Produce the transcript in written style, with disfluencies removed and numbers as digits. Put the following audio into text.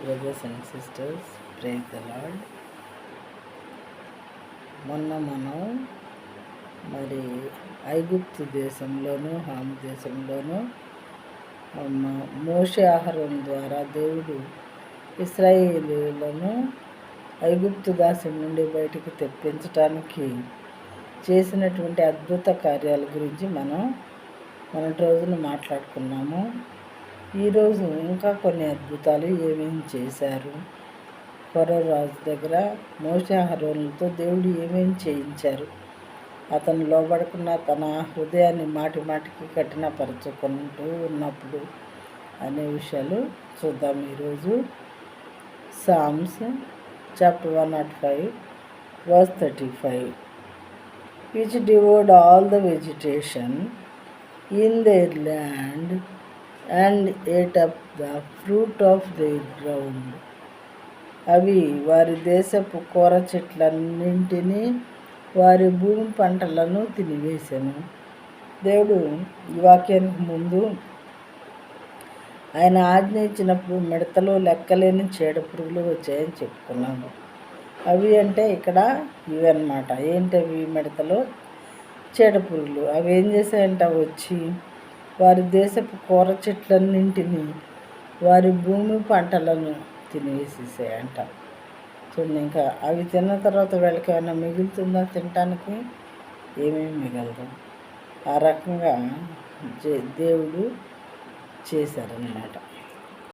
Brothers and sisters, praise the lord. మొన్న మనం మరి ఐగుప్తు దేశంలోను హాము దేశంలోను మోషే ఆహారం ద్వారా దేవుడు ఇశ్రాయేలీయులను ఐగుప్తు దాస్యం నుండి బయటికి తెప్పించటానికి చేసినటువంటి అద్భుత కార్యాల గురించి మనం రోజున మాట్లాడుకున్నాము. ఈరోజు ఇంకా కొన్ని అద్భుతాలు ఏమేమి చేశారు, ఫరో రాజు దగ్గర మోషే అహరోనులతో దేవుడు ఏమేమి చేయించారు, అతను లోబడుకున్న తన హృదయాన్ని మాటి మాటికి కఠినపరుచుకుంటూ ఉన్నప్పుడు అనే విషయాలు చూద్దాం ఈరోజు. Psalms chapter 105 verse 35, which devoured all the vegetation in their land and ate up the fruit of their ground. అవి వారి దేశపు కూర చెట్లన్నింటినీ వారి భూమి పంటలను తినివేశాను. దేవుడు ఈ వాక్యానికి ముందు ఆయన ఆజ్ఞ ఇచ్చినప్పుడు మిడతలు లెక్కలేని చీడపురుగులు వచ్చాయని చెప్పుకున్నాము. అవి అంటే ఇక్కడ ఇవన్నమాట. ఏంటవి? మిడతలు, చీడపురుగులు. అవి ఏం చేశాయంట? వచ్చి వారి దేశపు కూర చెట్లన్నింటినీ వారి భూమి పంటలను తినేసేసాయంట. చూడండి, ఇంకా అవి తిన్న తర్వాత వీళ్ళకి ఏమైనా మిగులుతుందా తినటానికి? ఏమేమి మిగలదు. ఆ రకంగా దేవుడు చేశారన్నమాట.